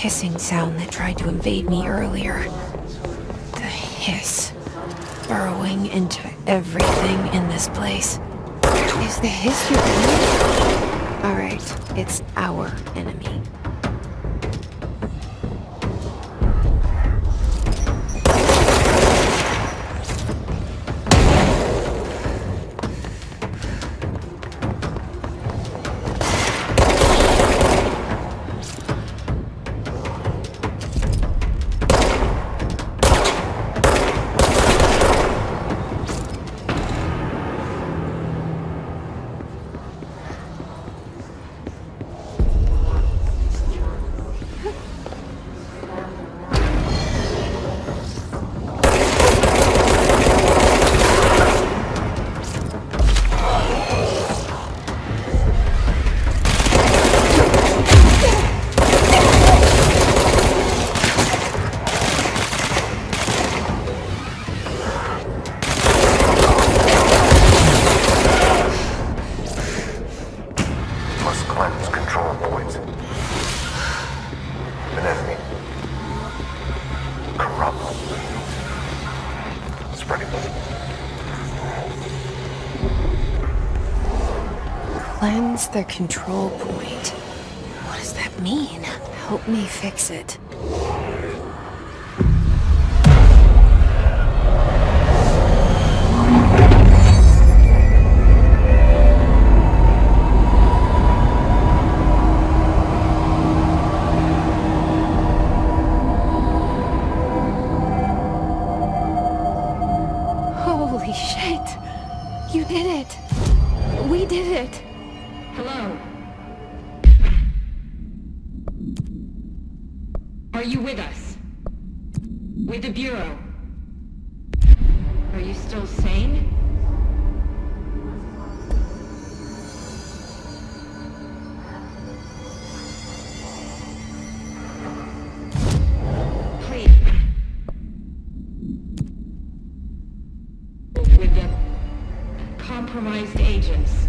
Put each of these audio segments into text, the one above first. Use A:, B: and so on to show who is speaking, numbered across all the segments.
A: hissing sound that tried to invade me earlier. The hiss. Burrowing into everything in this place. Is the hiss your enemy? Alright, it's our enemy. Cleanse their control point. What does that mean? Help me fix it. Holy shit! You did it! We did it!
B: Hello? Are you with us? With the Bureau? Are you still sane? Please. With the compromised agents.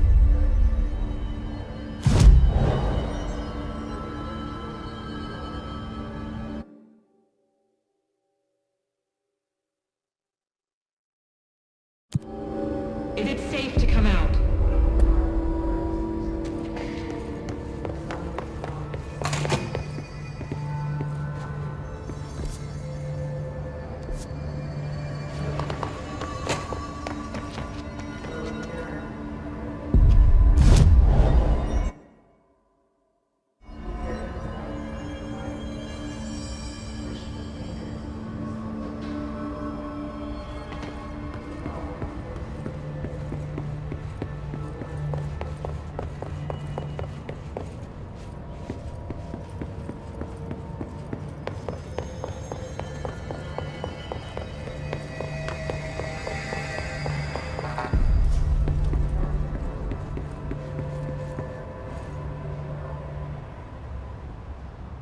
B: Is it safe to come out?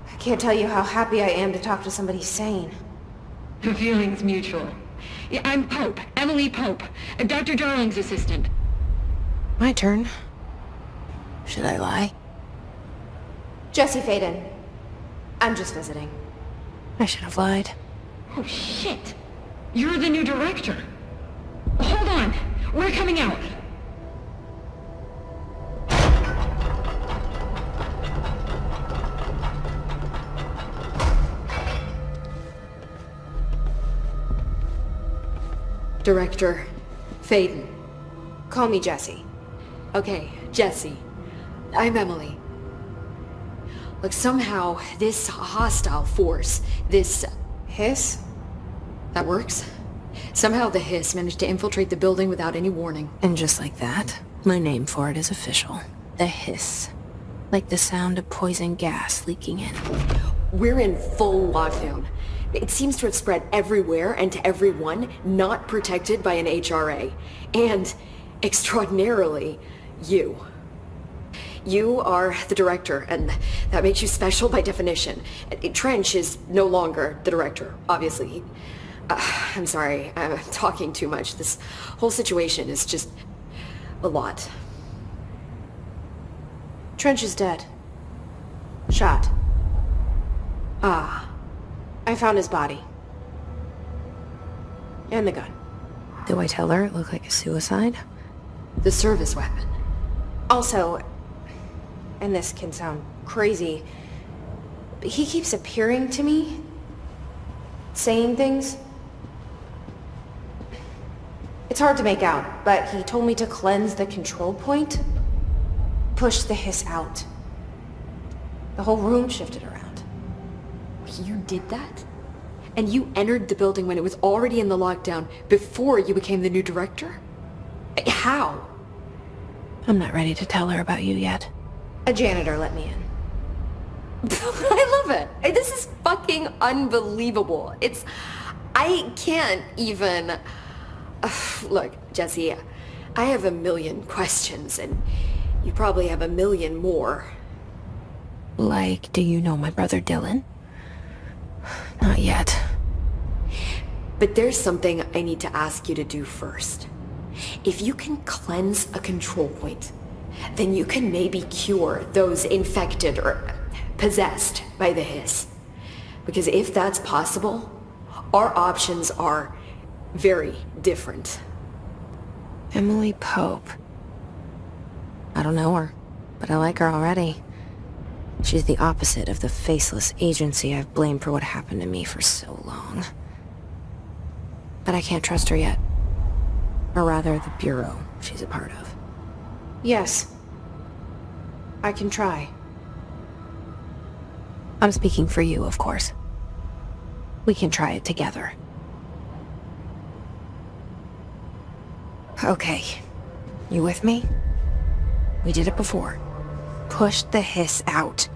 A: I can't tell you how happy I am to talk to somebody sane.
B: The feeling's mutual. Yeah, I'm Pope, Emily Pope, Dr. Darling's assistant.
A: My turn. Should I lie?
C: Jesse Faden. I'm just visiting.
A: I should have lied.
B: Oh, shit! You're the new director. Hold on! We're coming out!
C: Director Faden.
A: Call me Jesse.
C: Okay, Jesse. I'm Emily. Look, somehow this hostile force, this
A: Hiss?
C: that works. Somehow the hiss managed to infiltrate the building without any warning.
A: And just like that, my name for it is official. The hiss. Like the sound of poison gas leaking in.
C: We're in full lockdown. It seems to have spread everywhere and to everyone not protected by an HRA. And, extraordinarily, you. You are the director, and that makes you special by definition. Trench is no longer the director, obviously. I'm sorry, I'm talking too much. This whole situation is just a lot.
A: Trench is dead. Shot.
D: Ah. I found his body. And the gun.
A: Do I tell her it looked like a suicide?
C: The service weapon.
D: Also, and this can sound crazy, but he keeps appearing to me, saying things. It's hard to make out, but he told me to cleanse the control point, push the hiss out. The whole room shifted around.
C: You did that? And you entered the building when it was already in the lockdown before you became the new director? How?
A: I'm not ready to tell her about you yet.
D: A janitor let me in.
C: I love it. This is fucking unbelievable. I can't even... Look, Jesse, I have a million questions, and you probably have a million more.
A: Like, do you know my brother Dylan? Not yet.
C: But there's something I need to ask you to do first. If you can cleanse a control point, then you can maybe cure those infected or possessed by the hiss. Because if that's possible, our options are very different.
A: Emily Pope. I don't know her, but I like her already. She's the opposite of the faceless agency I've blamed for what happened to me for so long. But I can't trust her yet. Or rather, the bureau she's a part of.
D: Yes. I can try.
A: I'm speaking for you, of course. We can try it together. Okay. You with me? We did it before. Push the hiss out.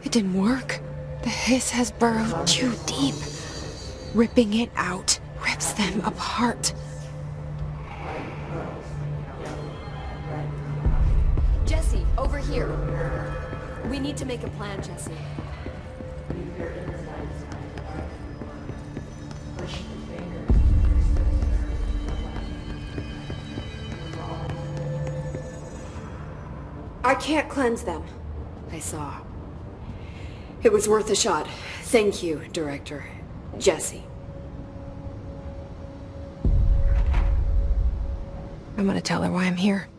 A: It didn't work. The hiss has burrowed too deep. Ripping it out rips them apart.
C: Jesse, over here. We need to make a plan, Jesse.
D: I can't cleanse them.
C: I saw. It was worth a shot. Thank you, Director. Jesse.
A: I'm gonna tell her why I'm here.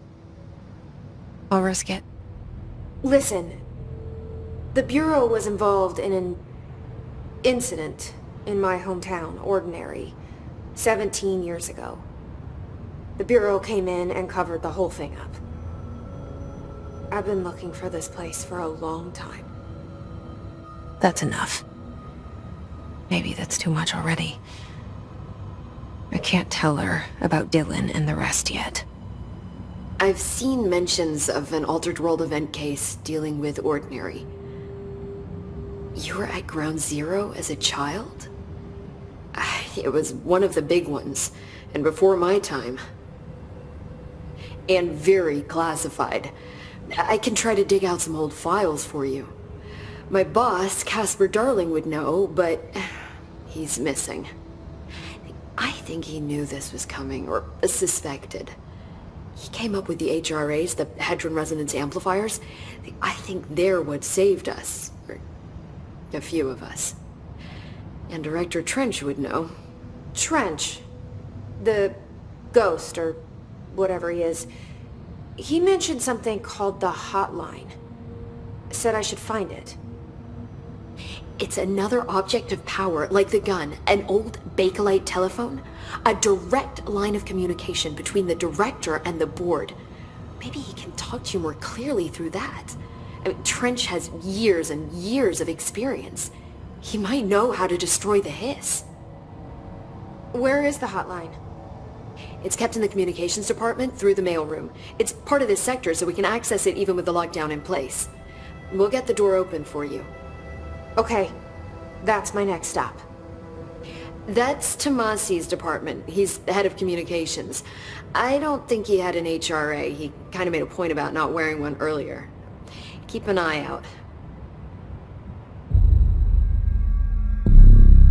A: I'll risk it.
D: Listen. The Bureau was involved in an incident in my hometown, Ordinary, 17 years ago. The Bureau came in and covered the whole thing up. I've been looking for this place for a long time.
A: That's enough. Maybe that's too much already. I can't tell her about Dylan and the rest yet.
C: I've seen mentions of an Altered World event case dealing with Ordinary. You were at Ground Zero as a child? It was one of the big ones, and before my time. And very classified. I can try to dig out some old files for you. My boss, Casper Darling, would know, but he's missing. I think he knew this was coming, or suspected. He came up with the HRAs, the Hadron Resonance Amplifiers. I think they're what saved us. Or a few of us. And Director Trench would know.
D: Trench, the ghost, or whatever he is, he mentioned something called the Hotline. Said I should find it.
C: It's another object of power, like the gun, an old Bakelite telephone, a direct line of communication between the director and the board. Maybe he can talk to you more clearly through that. I mean, Trench has years and years of experience. He might know how to destroy the hiss.
D: Where is the hotline?
C: It's kept in the communications department through the mailroom. It's part of this sector, so we can access it even with the lockdown in place. We'll get the door open for you.
D: Okay, that's my next stop.
C: That's Tomasi's department. He's the head of communications. I don't think he had an HRA. He kind of made a point about not wearing one earlier. Keep an eye out.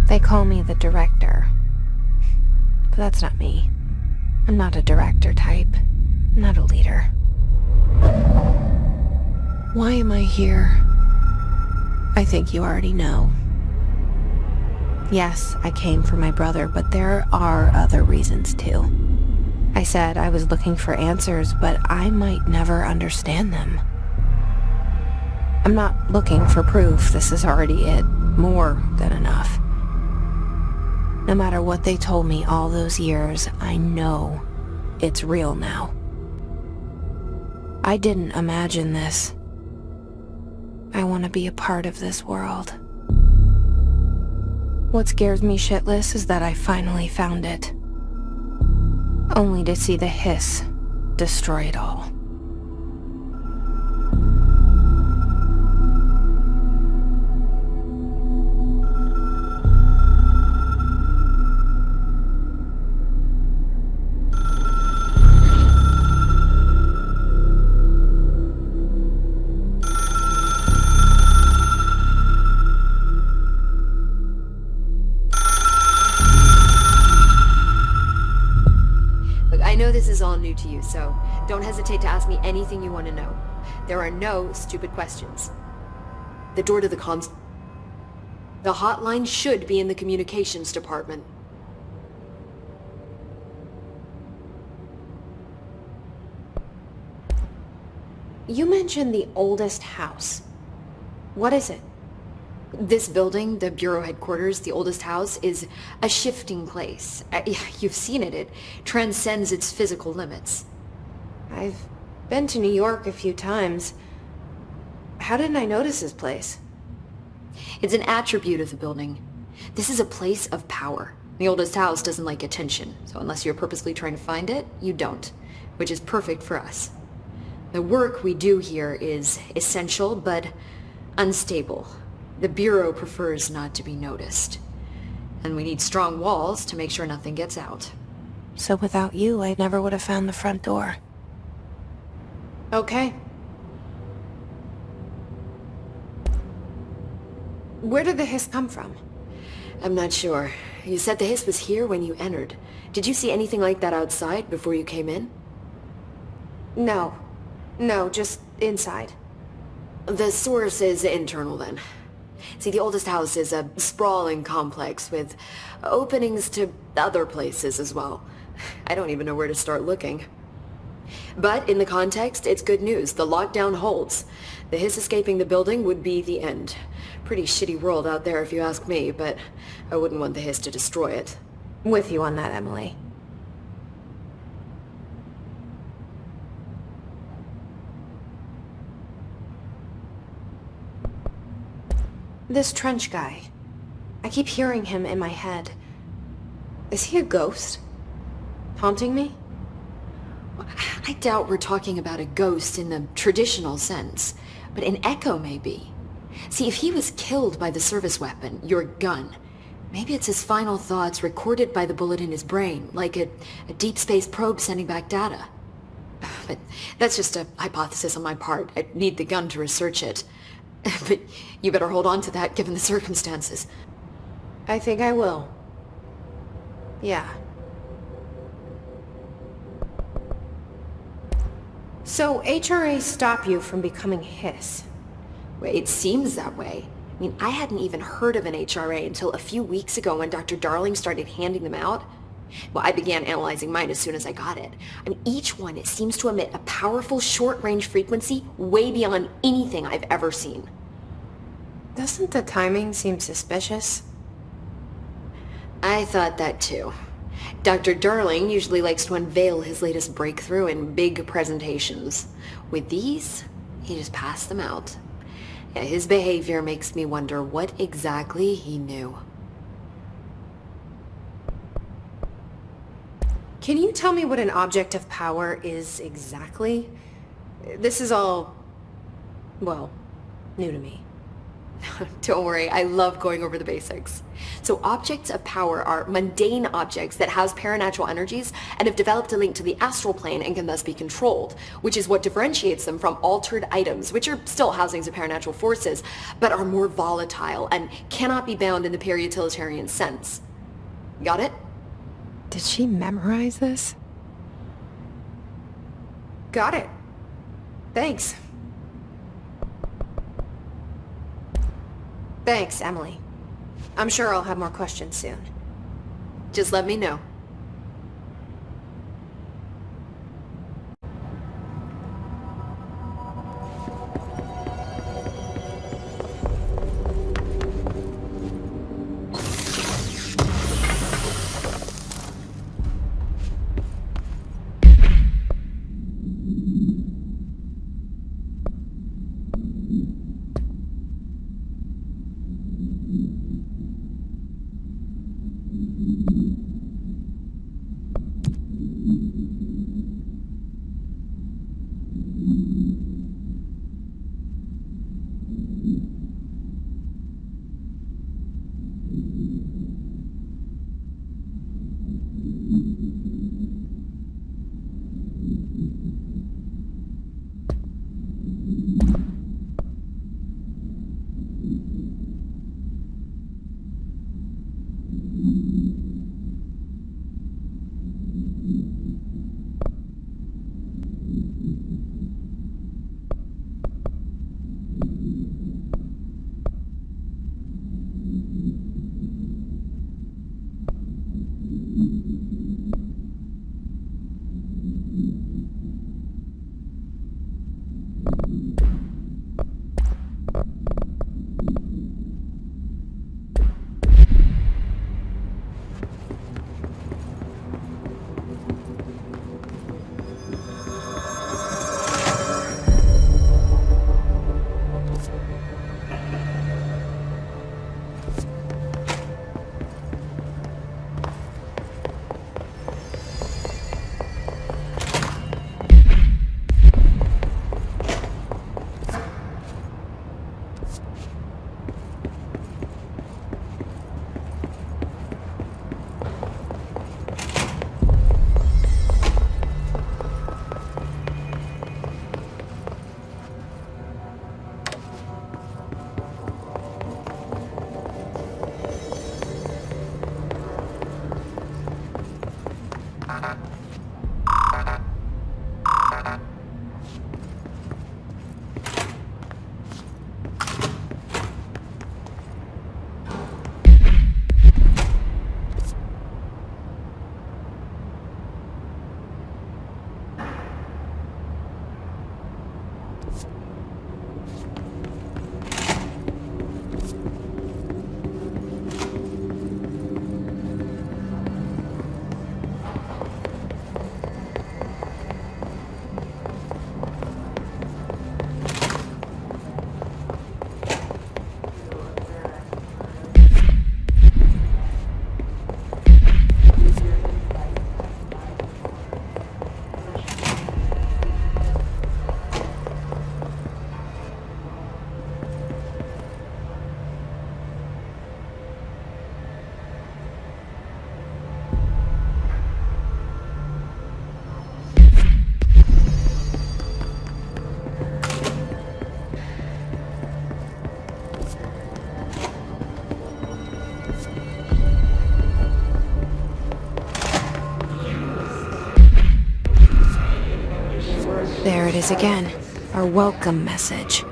A: They call me the director. But that's not me. I'm not a director type. I'm not a leader. Why am I here? I think you already know. Yes, I came for my brother, but there are other reasons too. I said I was looking for answers, but I might never understand them. I'm not looking for proof. This is already it. More than enough. No matter what they told me all those years, I know it's real now. I didn't imagine this. I want to be a part of this world. What scares me shitless is that I finally found it. Only to see the hiss destroy it all.
C: This is all new to you, so don't hesitate to ask me anything you want to know. There are no stupid questions. The door to the comms... The hotline should be in the communications department.
D: You mentioned the oldest house. What is it?
C: This building, the Bureau headquarters, the oldest house, is a shifting place. You've seen it. It transcends its physical limits.
D: I've been to New York a few times. How didn't I notice this place?
C: It's an attribute of the building. This is a place of power. The oldest house doesn't like attention, so unless you're purposely trying to find it, you don't, which is perfect for us. The work we do here is essential, but unstable. The Bureau prefers not to be noticed. And we need strong walls to make sure nothing gets out.
A: So without you, I never would have found the front door.
D: Okay. Where did the hiss come from?
C: I'm not sure. You said the hiss was here when you entered. Did you see anything like that outside before you came in?
D: No. No, just inside.
C: The source is internal then. See, the oldest house is a sprawling complex with openings to other places as well. I don't even know where to start looking. But in the context, it's good news. The lockdown holds. The hiss escaping the building would be the end. Pretty shitty world out there if you ask me, but I wouldn't want the hiss to destroy it.
A: With you on that, Emily.
D: This trench guy. I keep hearing him in my head. Is he a ghost? Haunting me?
C: I doubt we're talking about a ghost in the traditional sense, but an echo maybe. See, if he was killed by the service weapon, your gun, maybe it's his final thoughts recorded by the bullet in his brain, like a deep space probe sending back data. But that's just a hypothesis on my part. I'd need the gun to research it. But you better hold on to that given the circumstances.
D: I think I will. Yeah. So HRAs stop you from becoming hiss?
C: Well, it seems that way. I mean, I hadn't even heard of an HRA until a few weeks ago when Dr. Darling started handing them out. Well, I began analyzing mine as soon as I got it. I mean, each one, it seems to emit a powerful short-range frequency way beyond anything I've ever seen.
D: Doesn't the timing seem suspicious?
C: I thought that too. Dr. Darling usually likes to unveil his latest breakthrough in big presentations. With these, he just passed them out. Yeah, his behavior makes me wonder what exactly he knew.
D: Can you tell me what an object of power is exactly? This is all, well, new to me.
C: Don't worry, I love going over the basics. So objects of power are mundane objects that house paranatural energies and have developed a link to the astral plane and can thus be controlled, which is what differentiates them from altered items, which are still housings of paranatural forces, but are more volatile and cannot be bound in the pure utilitarian sense. Got it?
A: Did she memorize this?
D: Got it. Thanks. Thanks, Emily. I'm sure I'll have more questions soon.
C: Just let me know.
A: There it is again. Our welcome message.